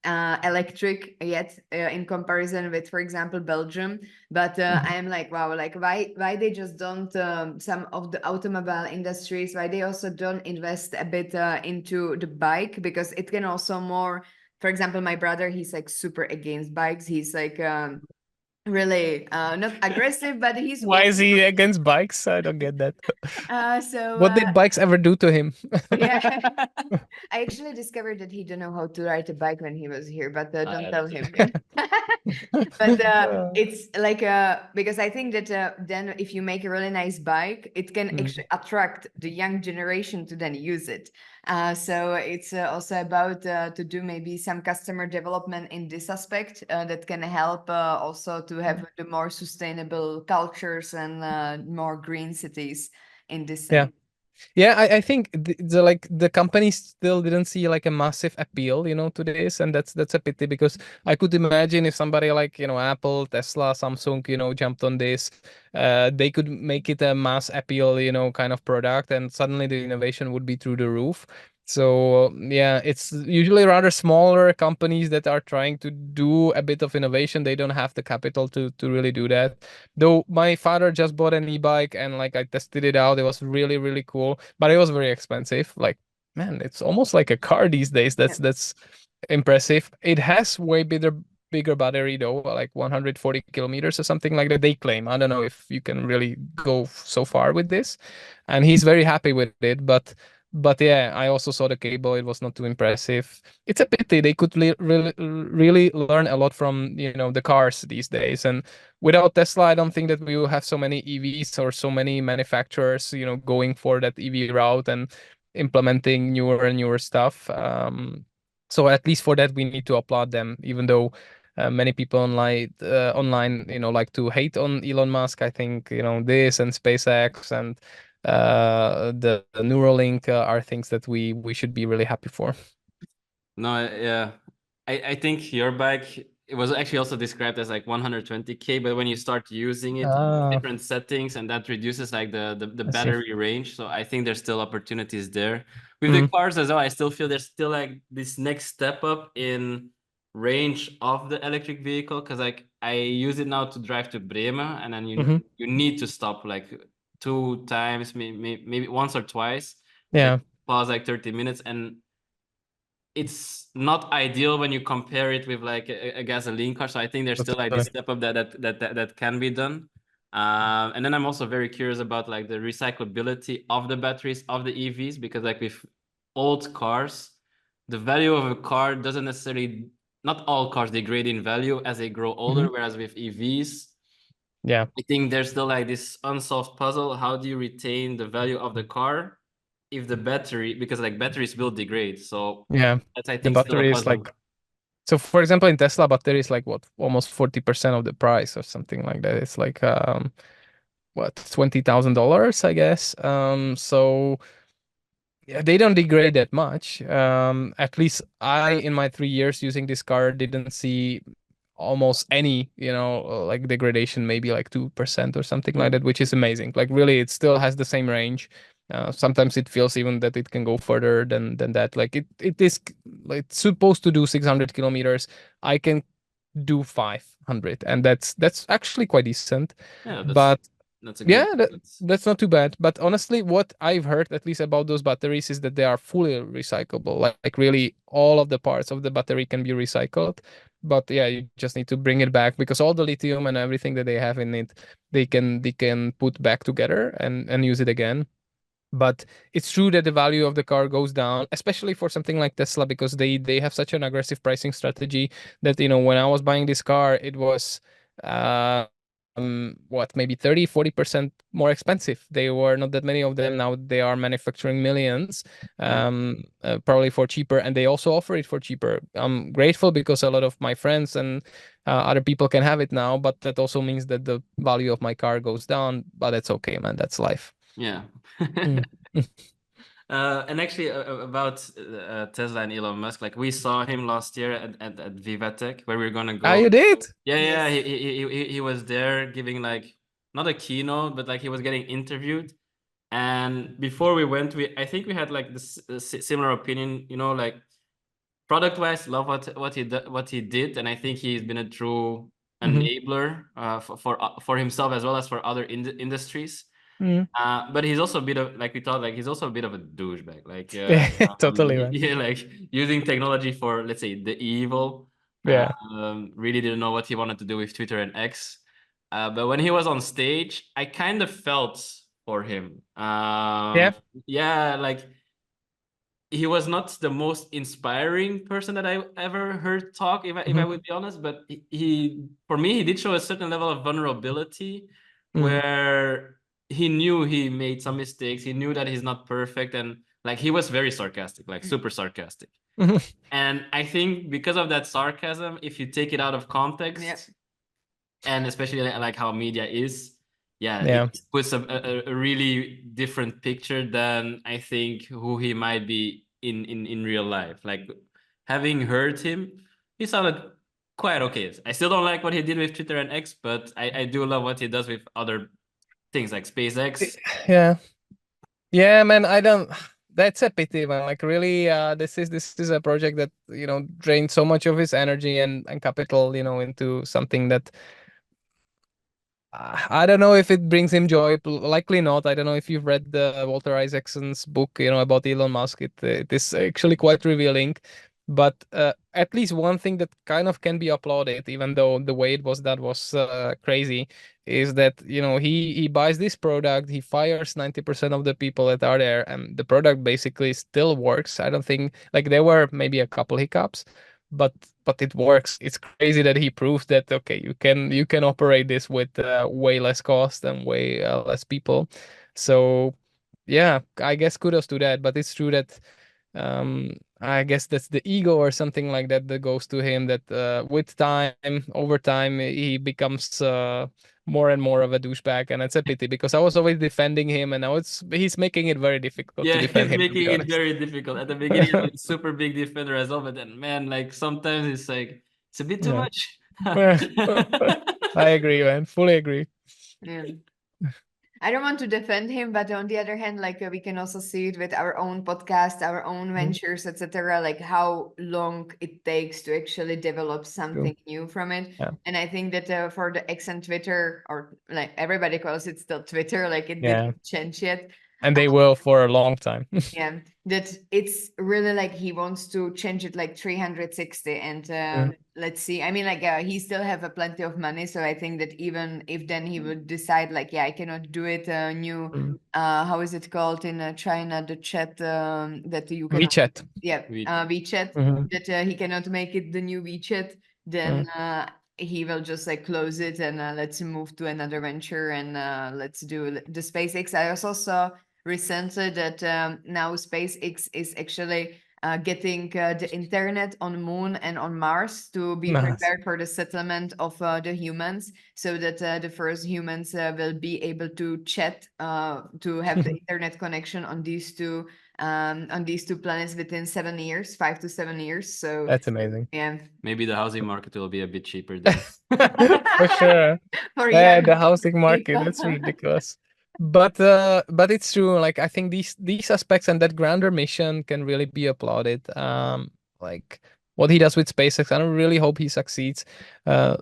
electric yet in comparison with, for example, Belgium. But I'm like, wow, like why they just don't some of the automobile industries, why they also don't invest a bit into the bike, because it can also more. For example, my brother, he's like super against bikes. He's like really not aggressive, but he's Why also is he against bikes? I don't get that. so What did bikes ever do to him? yeah. I actually discovered that he didn't know how to ride a bike when he was here, but don't tell him. But it's like because I think that then if you make a really nice bike, it can actually attract the young generation to then use it. So it's also about to do maybe some customer development in this aspect that can help also to have the more sustainable cultures and more green cities in this Yeah. sense. Yeah, I think the company still didn't see like a massive appeal, to this, and that's a pity, because I could imagine if somebody like Apple, Tesla, Samsung, jumped on this, they could make it a mass appeal, kind of product, and suddenly the innovation would be through the roof. So yeah, it's usually rather smaller companies that are trying to do a bit of innovation. They don't have the capital to really do that. Though my father just bought an e-bike and like I tested it out. It was really, really cool, but it was very expensive. Like, man, it's almost like a car these days. That's impressive. It has way bigger battery though, like 140 kilometers or something like that. They claim. I don't know if you can really go so far with this, and he's very happy with it. But yeah, I also saw the cable. It was not too impressive. It's a pity. They could really learn a lot from the cars these days. And without Tesla, I don't think that we will have so many EVs or so many manufacturers going for that EV route and implementing newer and newer stuff. So at least for that, we need to applaud them, even though many people online, like to hate on Elon Musk. I think, this and SpaceX and the Neuralink are things that we should be really happy for. No, yeah. I think your bike, it was actually also described as like 120K, but when you start using it, different settings, and that reduces like the I see. battery range. So I think there's still opportunities there. With the cars as well, I still feel there's still like this next step up in range of the electric vehicle, because like I use it now to drive to Bremen, and then you need to stop like 2 times, maybe once or twice. Like Yeah. pause like 30 minutes, and it's not ideal when you compare it with like a gasoline car. So I think there's still like this step up that can be done. And then I'm also very curious about like the recyclability of the batteries of the EVs, because like with old cars, the value of a car doesn't necessarily, not all cars degrade in value as they grow older, whereas with EVs, Yeah. I think there's still like this unsolved puzzle. How do you retain the value of the car if the battery, because like batteries will degrade. So Yeah. that's, I The think, still a battery is puzzle. like, so for example, in Tesla, battery is like what, almost 40% of the price or something like that. It's like what, $20,000, I guess. So yeah, they don't degrade that much. At least I, in my 3 years using this car, didn't see almost any, like degradation, maybe like 2% or something like that, which is amazing. Like really, it still has the same range. Sometimes it feels even that it can go further than that. Like it is like it's supposed to do 600 kilometers. I can do 500, and that's actually quite decent. Yeah, But that's a yeah, good. that's not too bad. But honestly, what I've heard, at least about those batteries, is that they are fully recyclable. Like really, all of the parts of the battery can be recycled. But yeah, you just need to bring it back because all the lithium and everything that they have in it, they can put back together and use it again. But it's true that the value of the car goes down, especially for something like Tesla, because they have such an aggressive pricing strategy that, when I was buying this car, it was what, maybe 30-40% more expensive. They were not that many of them. Now they are manufacturing millions, probably for cheaper, and they also offer it for cheaper. I'm grateful because a lot of my friends and other people can have it now, but that also means that the value of my car goes down. But that's okay, man. That's life. Yeah. Mm. And actually, about Tesla and Elon Musk, like we saw him last year at VivaTech, where we were gonna go. Ah, you did? Yeah, he was there giving like not a keynote, but like he was getting interviewed. And before we went, I think we had like this similar opinion, like product wise, love what he did, and I think he's been a true enabler for himself as well as for other industries. But he's also a bit of, like we thought, like he's also a bit of a douchebag. Like Totally, man. yeah, like using technology for, let's say, the evil. Yeah. Really didn't know what he wanted to do with Twitter and X. But when he was on stage, I kind of felt for him. Yeah. Yeah, like he was not the most inspiring person that I ever heard talk, if I would be honest. But for me, he did show a certain level of vulnerability where he knew he made some mistakes. He knew that he's not perfect, and like he was very sarcastic, like super sarcastic. And I think because of that sarcasm, if you take it out of context, and especially like how media is, it puts a really different picture than I think who he might be in real life. Like having heard him, he sounded quite okay. I still don't like what he did with Twitter and X, but I do love what he does with other things like SpaceX. Yeah. Yeah, man, I don't. that's a pity, man. Like really, this is a project that drained so much of his energy and capital, into something that I don't know if it brings him joy. Likely not. I don't know if you've read the Walter Isaacson's book, about Elon Musk. It is actually quite revealing. But at least one thing that kind of can be applauded, even though the way it was done was crazy, is that he buys this product, he fires 90% of the people that are there, and the product basically still works. I don't think, like, there were maybe a couple hiccups, but it works. It's crazy that he proved that okay, you can operate this with way less cost and way less people. So yeah, I guess kudos to that. But it's true that I guess that's the ego or something like that that goes to him, that with time, over time, he becomes more and more of a douchebag, and it's a pity because I was always defending him, and now he's making it very difficult to Yeah, defend he's him, to be making it honest. very difficult. At the beginning, I'm a super big defender as well, but then man, like sometimes it's like it's a bit too Yeah. much. I agree, man. Fully agree. Yeah. I don't want to defend him, but on the other hand, like we can also see it with our own podcast, our own ventures, etc. Like how long it takes to actually develop True. something new from it. Yeah. And I think that for the X and Twitter, or like everybody calls it still Twitter, like it Yeah. didn't change yet. And they will for a long time. Yeah, that it's really like he wants to change it like 360, and Mm, let's see. I mean, like he still have a plenty of money, so I think that even if then he would decide like, yeah, I cannot do it. New, mm. how is it called in China? The chat that you cannot, WeChat. yeah, We WeChat. Mhm. That he cannot make it the new WeChat. Then Mm. he will just like close it and let's move to another venture and let's do the SpaceX. I also saw recently that now SpaceX is actually getting the internet on Moon and on Mars to be Nice. prepared for the settlement of the humans, so that the first humans will be able to chat, to have the internet connection on these two planets within 7 years, 5 to 7 years. So That's amazing. yeah, maybe the housing market will be a bit cheaper then. For sure. for Yeah, young the housing market, people. that's ridiculous. But it's true. Like I think these aspects and that grander mission can really be applauded. Like what he does with SpaceX, I really hope he succeeds. Uh,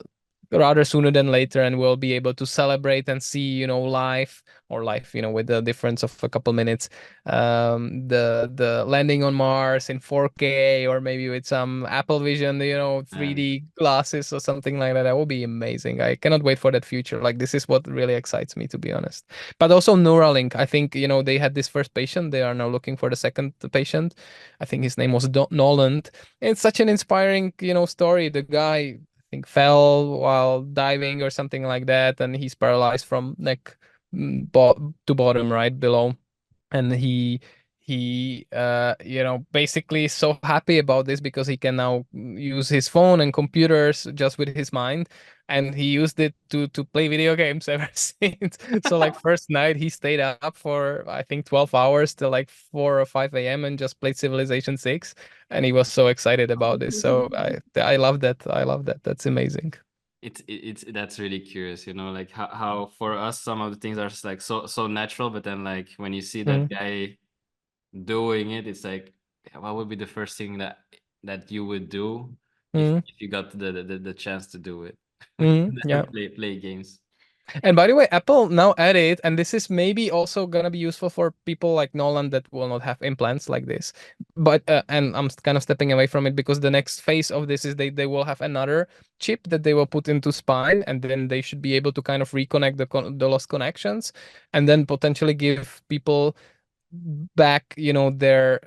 Rather sooner than later, and we'll be able to celebrate and see live, or live, with the difference of a couple minutes, the landing on Mars in 4K, or maybe with some Apple Vision, 3D glasses or something like that. That will be amazing. I cannot wait for that future. Like this is what really excites me, to be honest. But also Neuralink, I think they had this first patient, they are now looking for the second patient. I think his name was Nolan. It's such an inspiring story. The guy, think, fell while diving or something like that, and he's paralyzed from neck, to bottom, right below. And he basically is so happy about this because he can now use his phone and computers just with his mind, and he used it to play video games ever since. So like first night he stayed up for I think 12 hours till like 4 or 5 a.m. and just played Civilization 6, and he was so excited about this. So I love that. I love that. That's amazing. It's that's really curious, like how for us some of the things are just like so natural, but then like when you see that Mm, guy doing it, it's like what would be the first thing that you would do if mm, if you got the chance to do it? yeah. Play games. And by the way, Apple now added, and this is maybe also gonna be useful for people like Nolan that will not have implants like this. But and I'm kind of stepping away from it because the next phase of this is they will have another chip that they will put into spine, and then they should be able to kind of reconnect the lost connections, and then potentially give people back their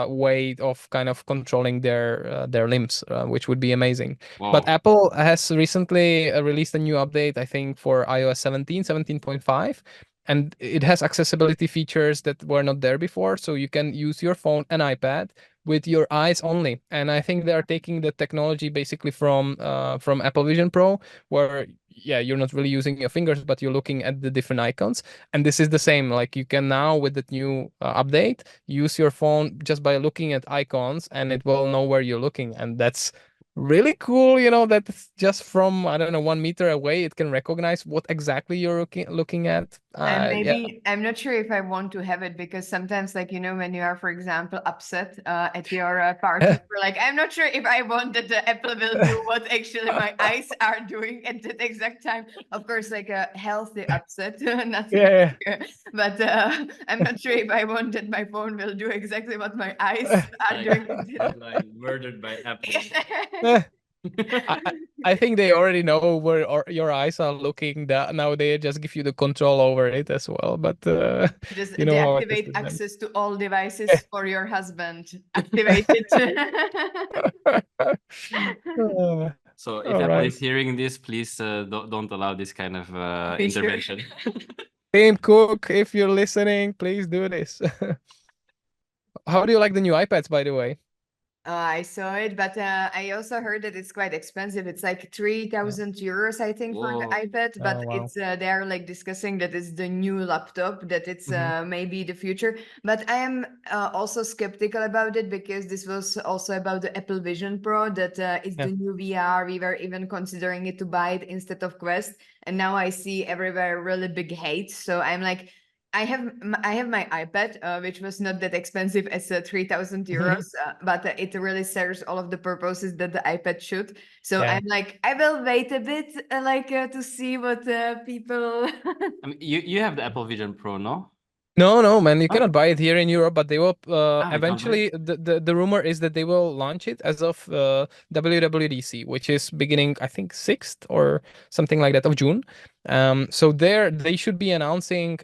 way of kind of controlling their limbs, which would be amazing. But Wow. Apple has recently released a new update, I think, for iOS 17.5, and it has accessibility features that were not there before, so you can use your phone and iPad with your eyes only. And I think they are taking the technology basically from Apple Vision Pro, where yeah, you're not really using your fingers, but you're looking at the different icons. And this is the same. Like you can now, with the new update, use your phone just by looking at icons, and it will know where you're looking. And that's really cool. That just from, I don't know, 1 meter away, it can recognize what exactly you're looking at. And Yeah. maybe I'm not sure if I want to have it, because sometimes, like, when you are, for example, upset at your partner, like, I'm not sure if I want that the Apple will do what actually my eyes are doing at that exact time. Of course, like a healthy upset, nothing. Yeah. But I'm not sure if I want that my phone will do exactly what my eyes are doing. Like murdered by Apple. I think they already know where your eyes are looking. That now they just give you the control over it as well. But Just you know how it is deactivate with them. access to all devices for your husband. Activate it. So if all Apple right. is hearing this, please don't allow this kind of Feature. intervention. Tim Cook, if you're listening, please do this. How do you like the new iPads, by the way? I saw it, but I also heard that it's quite expensive. It's like 3,000 euros, I think, for the Whoa. iPad. But Oh, wow. it's they are like discussing that it's the new laptop, that it's Mhm. maybe the future. But I am also skeptical about it, because this was also about the Apple Vision Pro, that it's Yeah. the new VR. We were even considering it to buy it instead of Quest, and now I see everywhere really big hate. So I'm like, I have my iPad, which was not that expensive as 3,000 euros, but it really serves all of the purposes that the iPad should. So Yeah. I'm like, I will wait a bit, to see what people. I mean, you have the Apple Vision Pro, no? No, man, you cannot buy it here in Europe, but they will We can't buy eventually. it? The rumor is that they will launch it as of WWDC, which is beginning, I think, 6th or something like that of June. So there they should be announcing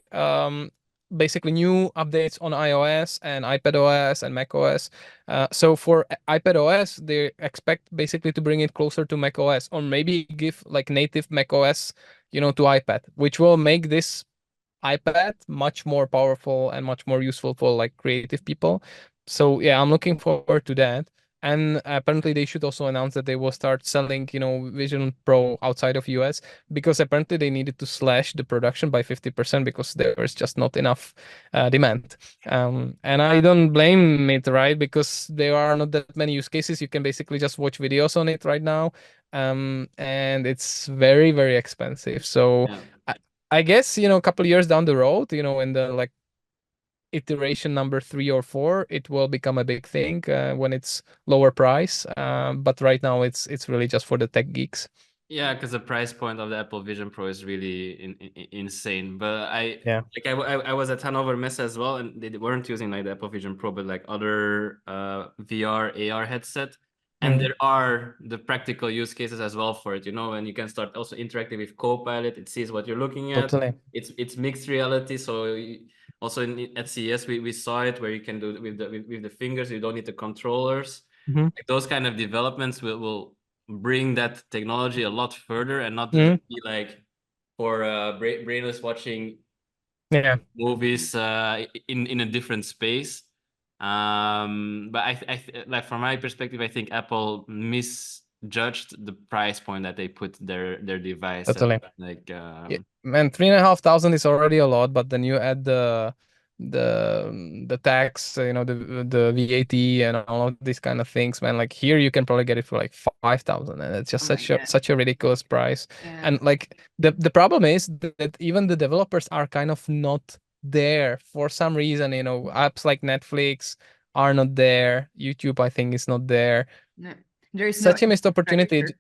basically new updates on iOS and iPadOS and macOS. So for iPadOS, they expect basically to bring it closer to macOS, or maybe give like native macOS, to iPad, which will make this iPad much more powerful and much more useful for like creative people. So yeah, I'm looking forward to that. And apparently they should also announce that they will start selling, Vision Pro outside of US, because apparently they needed to slash the production by 50% because there's just not enough demand. And I don't blame it, right? Because there are not that many use cases. You can basically just watch videos on it right now. And it's very, very expensive. So Yeah. I guess, a couple of years down the road, in the like iteration number 3 or 4, it will become a big thing when it's lower price. But right now it's really just for the tech geeks. Yeah, because the price point of the Apple Vision Pro is really insane. But Yeah. I was at Hannover Messe as well, and they weren't using like the Apple Vision Pro, but like other VR AR headset. And Mhm. there are the practical use cases as well for it, and you can start also interacting with Copilot. It sees what you're looking at. Totally. It's mixed reality. So also at CES we saw it, where you can do it with the fingers. You don't need the controllers. Mhm. Like those kind of developments will bring that technology a lot further, and not just Mhm. be like for brainless watching Yeah, movies in a different space. But like from my perspective, I think Apple misjudged the price point that they put their device at. totally. Like Yeah, man, 3,500 is already a lot, but then you add the tax, the VAT and all of these kind of things, man. Like here, you can probably get it for like 5,000, and it's just Oh my God. such a ridiculous price. Yeah. And like the problem is that even the developers are kind of not there for some reason. Apps like Netflix are not there. YouTube, I think, is not there. No, there is no Such a missed opportunity. infrastructure.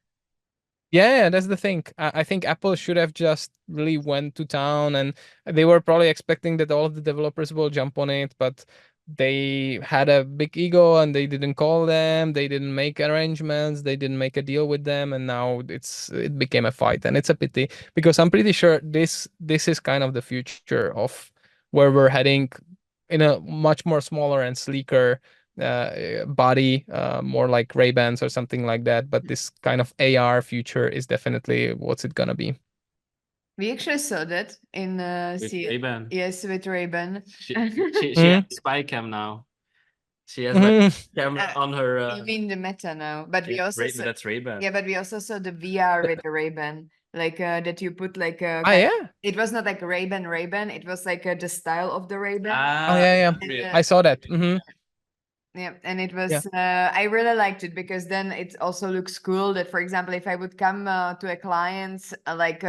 Yeah, that's the thing. I think Apple should have just really went to town, and they were probably expecting that all of the developers will jump on it, but they had a big ego and they didn't call them, they didn't make arrangements, they didn't make a deal with them, and now it became a fight, and it's a pity because I'm pretty sure this is kind of the future of where we're heading in a much more smaller and sleeker body, more like Ray-Bans or something like that. But this kind of AR future is definitely what's it gonna be. We actually saw that in with Ray-Ban. yes, with Ray-Ban. She has a spy cam now. She has like camera on her. You mean the Meta now? But we also saw, that's Ray-Ban. yeah, but we also saw the VR with the Ray-Ban, like that you put like a Ah, yeah. It was not like Ray-Ban. It was like the style of the Ray-Ban. Oh, yeah. I saw that. Yeah, and it was Yeah. I really liked it, because then it also looks cool that, for example, if I would come to a client like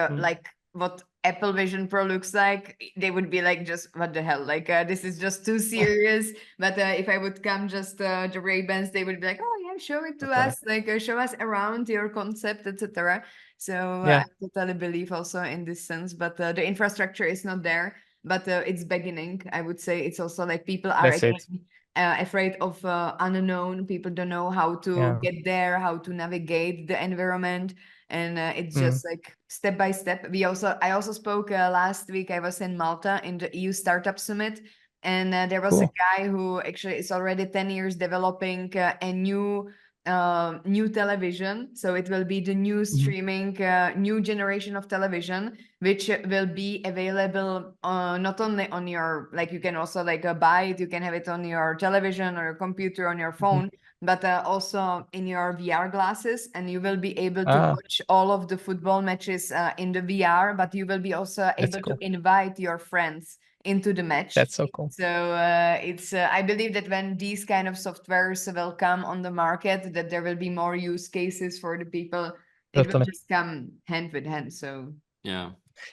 what Apple Vision Pro looks like, they would be like, just what the hell, like this is just too serious. But if I would come just the Ray-Bans, they would be like, oh yeah, show it to us, like show us around your concept, etc. So I totally believe also in this sense, but the infrastructure is not there, but it's beginning. I would say it's also like people are again afraid of unknown. People don't know how to get there, how to navigate the environment, and it's just like step by step. I also spoke last week. I was in Malta in the EU Startup Summit, and there was a guy who actually is already 10 years developing a new television. So it will be the new streaming, new generation of television, which will be available not only on your, like you can also like buy it, you can have it on your television or your computer, on your phone, but also in your VR glasses, and you will be able to watch all of the football matches in the VR, but you will be also able to invite your friends into the match. That's so cool. So it's I believe that when these kind of softwares will come on the market, that there will be more use cases for the people. It will just come hand with hand. So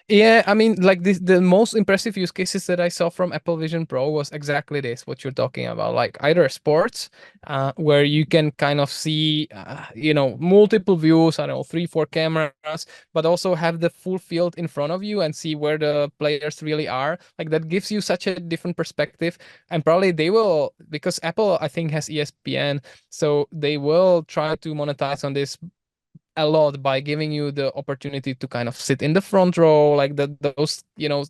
yeah, I mean, like the most impressive use cases that I saw from Apple Vision Pro was exactly this, what you're talking about, like either sports, where you can kind of see, multiple views, I don't know, 3-4 cameras, but also have the full field in front of you and see where the players really are. Like that gives you such a different perspective. And probably they will, because Apple, I think, has ESPN, so they will try to monetize on this a lot by giving you the opportunity to kind of sit in the front row, like those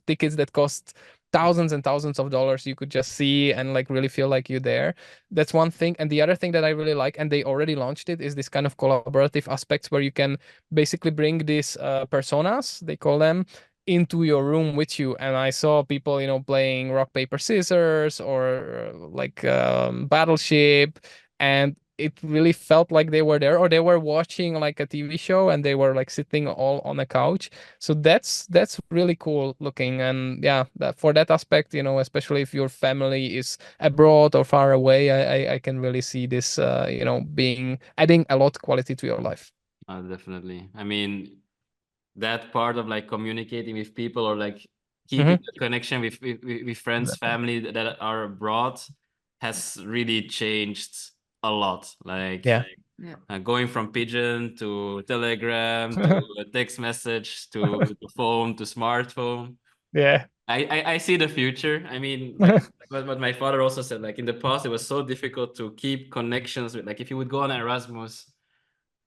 tickets that cost thousands and thousands of dollars, you could just see and like really feel like you're there. That's one thing. And the other thing that I really like, and they already launched it, is this kind of collaborative aspects where you can basically bring these personas, they call them, into your room with you. And I saw people playing rock paper scissors or like Battleship, and it really felt like they were there, or they were watching like a TV show and they were like sitting all on a couch. So that's really cool looking. And yeah, for that aspect, especially if your family is abroad or far away, I can really see this being adding a lot quality to your life. Definitely. I mean, that part of like communicating with people or like keeping a connection with friends, family that are abroad has really changed a lot. Like going from pigeon to telegram to a text message to the phone to smartphone. I see the future. I mean, like what my father also said, like in the past it was so difficult to keep connections with, like if you would go on Erasmus,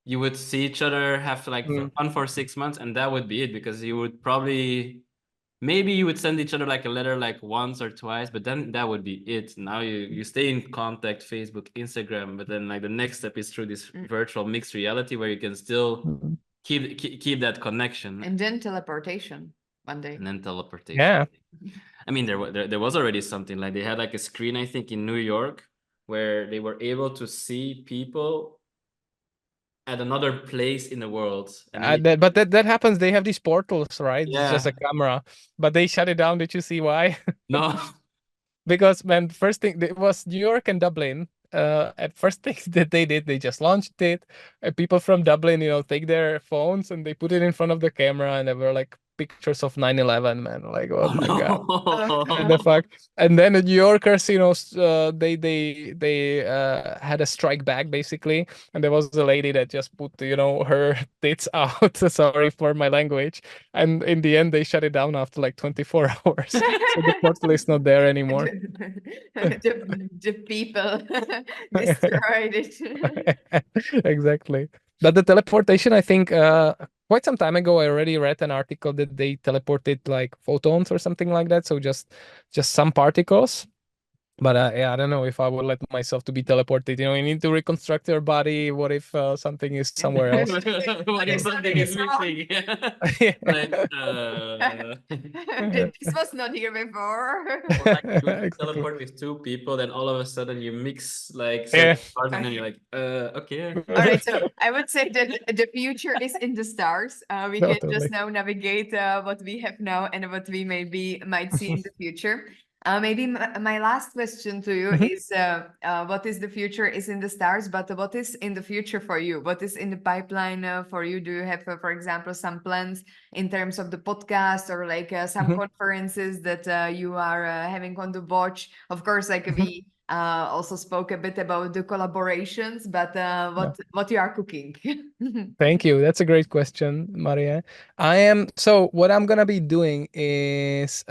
you would see each other, have like fun for 6 months, and that would be it, because you would probably, maybe you would send each other like a letter like once or twice, but then that would be it. Now you stay in contact, Facebook, Instagram, but then like the next step is through this virtual mixed reality where you can still keep that connection. And then teleportation one day. And then teleportation. Yeah. I mean, there was already something, like they had like a screen, I think, in New York, where they were able to see people at another place in the world. And but that happens. They have these portals, right? Yeah. It's just a camera, but they shut it down. Did you see why? No. Because man, first thing, it was New York and Dublin. At first thing that they did, they just launched it. People from Dublin, take their phones and they put it in front of the camera, and there were like pictures of 9/11, man. Like, oh my god, what the fuck. And then the New Yorkers, they had a strike back basically, and there was a lady that just put her tits out. Sorry for my language. And in the end, they shut it down after like 24 hours. So the portal is not there anymore. the people destroyed it. Exactly. But the teleportation, I think, quite some time ago, I already read an article that they teleported like photons or something like that. So just some particles. But I don't know if I would let myself to be teleported. You need to reconstruct your body. What if something is somewhere else? What if something is missing? This was not here before. Or like you teleport with two people, then all of a sudden you mix like parts, and then you're like, okay. All right, so I would say that the future is in the stars. We can just now navigate what we have now and what we might see in the future. Maybe my last question to you Mhm. is what is the future is in the stars, but what is in the future for you? What is in the pipeline for you? Do you have, for example, some plans in terms of the podcast or like some Mhm. conferences that you are having on the watch? Of course, like Mhm. we also spoke a bit about the collaborations, but Yeah. what you are cooking? Thank you. That's a great question, Maria. I am so what I'm gonna be doing is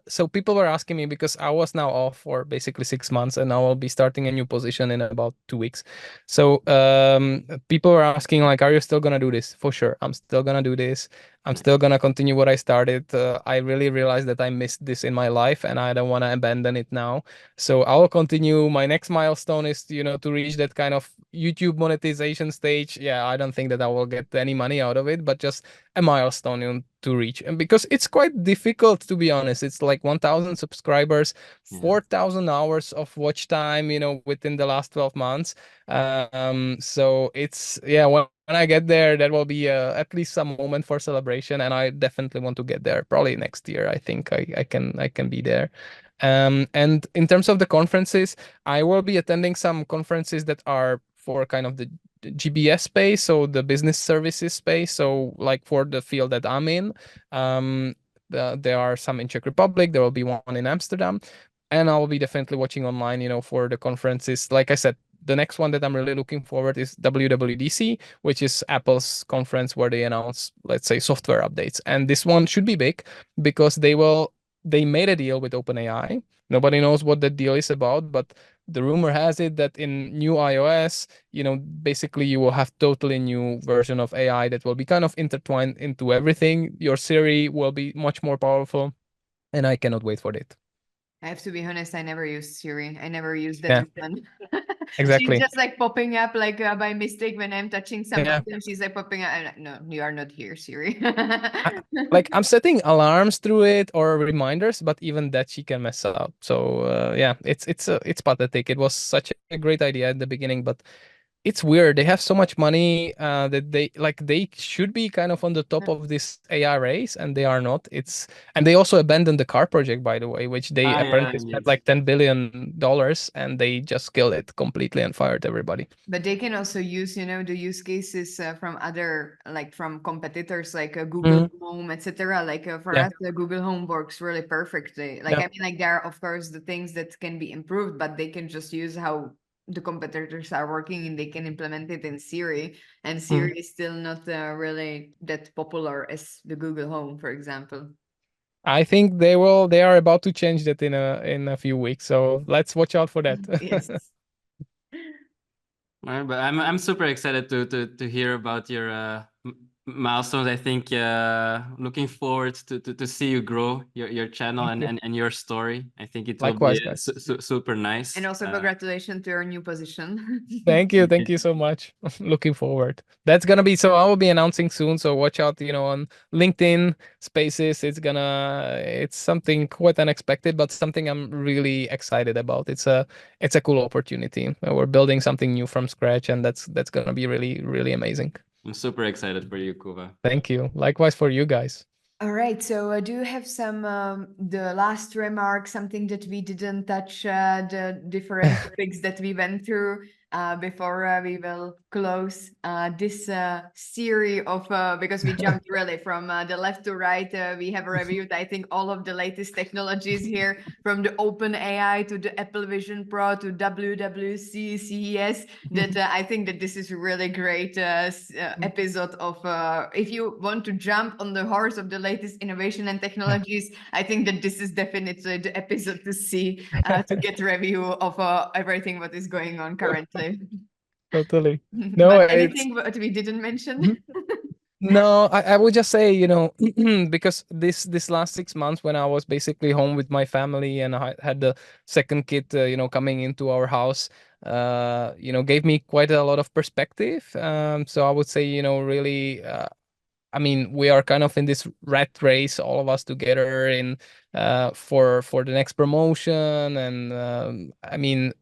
so people were asking me because I was now off for basically 6 months and now I'll be starting a new position in about 2 weeks. So people were asking like, are you still gonna do this? For sure, I'm still gonna do this. I'm still gonna continue what I started. I really realized that I missed this in my life and I don't want to abandon it now. So I will continue. My next milestone is, to reach that kind of YouTube monetization stage. Yeah, I don't think that I will get any money out of it, but just a milestone to reach. And because it's quite difficult, to be honest, it's like 1,000 subscribers, Yeah. 4,000 hours of watch time, within the last 12 months. So it's, yeah, when I get there, that will be at least some moment for celebration, and I definitely want to get there. Probably next year, I think I can be there. And in terms of the conferences, I will be attending some conferences that are for kind of the GBS space, so the business services space. So like for the field that I'm in, there are some in Czech Republic. There will be one in Amsterdam, and I will be definitely watching online, for the conferences. Like I said, the next one that I'm really looking forward is WWDC, which is Apple's conference where they announce, let's say, software updates. And this one should be big because they made a deal with OpenAI. Nobody knows what the deal is about, but the rumor has it that in new iOS, basically you will have totally new version of AI that will be kind of intertwined into everything. Your Siri will be much more powerful, and I cannot wait for it. I have to be honest, I never used Siri. I never used that Yeah, button. She's exactly. just like popping up like by mistake when I'm touching some Yeah. button. She's like popping up. I'm like, no, you are not here, Siri. I, like I'm setting alarms through it or reminders, but even that she can mess up. So yeah, it's pathetic. It was such a great idea at the beginning, but it's weird. They have so much money that they should be kind of on the top of this AI race, and they are not. And they also abandoned the car project, by the way, which they Ah, yeah, apparently spent indeed. like $10 billion, and they just killed it completely and fired everybody. But they can also use, the use cases from other, like from competitors, like Google Mhm. Home, etc. Like for Yeah, us, Google Home works really perfectly. Like, yeah. I mean, like there are, of course, the things that can be improved, but they can just use how the competitors are working and they can implement it in Siri. And Mhm. Siri is still not really that popular as the Google Home, for example. I think they are about to change that in a few weeks. So let's watch out for that. Yes. Right, but I'm super excited to hear about your milestones. I think looking forward to see you grow your channel Thank and, you. and your story. I think it will be Likewise, guys. super nice. And also congratulations to your new position. Thank you. Thank you so much. Looking forward. That's gonna be so I will be announcing soon. So watch out, on LinkedIn Spaces. It's something quite unexpected, but something I'm really excited about. It's a cool opportunity. We're building something new from scratch, and that's gonna be really, really amazing. I'm super excited for you, Kuba. Thank you. Likewise for you guys. All right, so do you have some the last remark, something that we didn't touch, the different topics that we went through before we will close this series of because we jumped really from the left to right. We have reviewed, I think, all of the latest technologies here, from the Open AI to the Apple Vision Pro to WWC CES. That I think that this is a really great episode of if you want to jump on the horse of the latest innovation and technologies, I think that this is definitely the episode to see to get review of everything what is going on currently. Totally. No, But it's anything what we didn't mention? Mhm. No, I would just say, because this last 6 months when I was basically home with my family and I had the second kid, coming into our house, gave me quite a lot of perspective. So I would say, really, I mean, we are kind of in this rat race, all of us together in for the next promotion, and I mean,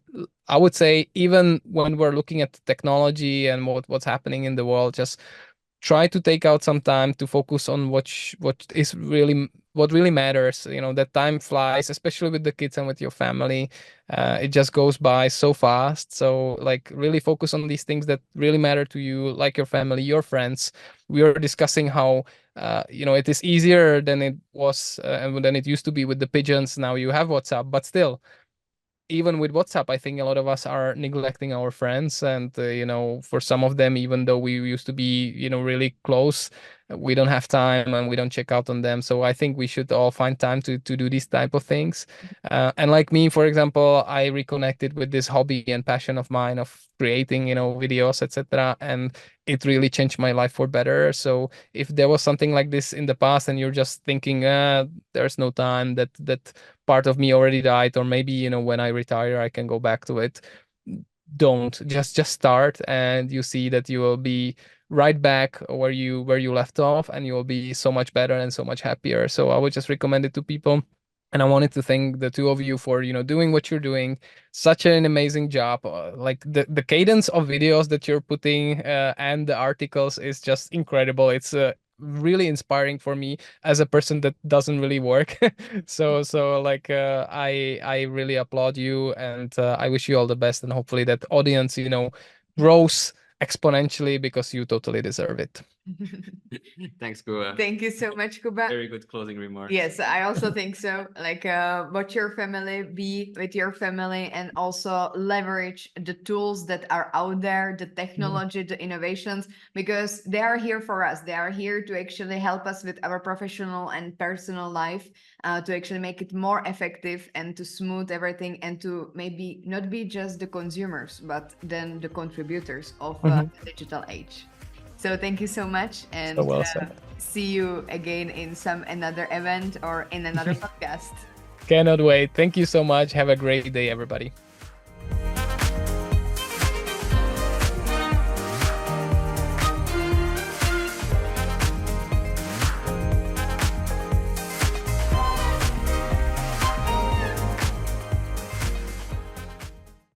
I would say even when we're looking at the technology and what's happening in the world, just try to take out some time to focus on what really matters. That time flies, especially with the kids and with your family. It just goes by so fast. So like really focus on these things that really matter to you, like your family, your friends. We were discussing how it is easier than it was and than it used to be with the pigeons. Now you have WhatsApp, but still, even with WhatsApp, I think a lot of us are neglecting our friends. And, for some of them, even though we used to be, really close, we don't have time and we don't check out on them. So I think we should all find time to do these type of things. And like me, for example, I reconnected with this hobby and passion of mine of creating, videos, etc. And it really changed my life for better. So if there was something like this in the past and you're just thinking, there's no time, that part of me already died, or maybe when I retire I can go back to it, don't. Just start, and you see that you will be right back where you left off, and you will be so much better and so much happier. So I would just recommend it to people. And I wanted to thank the two of you for doing what you're doing. Such an amazing job. Like the cadence of videos that you're putting and the articles is just incredible. It's really inspiring for me as a person that doesn't really work. So like I really applaud you, and I wish you all the best, and hopefully that audience grows exponentially, because you totally deserve it. Thanks, Kuba. Thank you so much, Kuba. Very good closing remarks. Yes, I also think so. Like, watch your family, be with your family, and also leverage the tools that are out there, the technology, the innovations, because they are here for us. They are here to actually help us with our professional and personal life, to actually make it more effective and to smooth everything, and to maybe not be just the consumers, but then the contributors of the digital age. So thank you so much, and So well said. see you again in another event or in another podcast. Cannot wait. Thank you so much. Have a great day, everybody.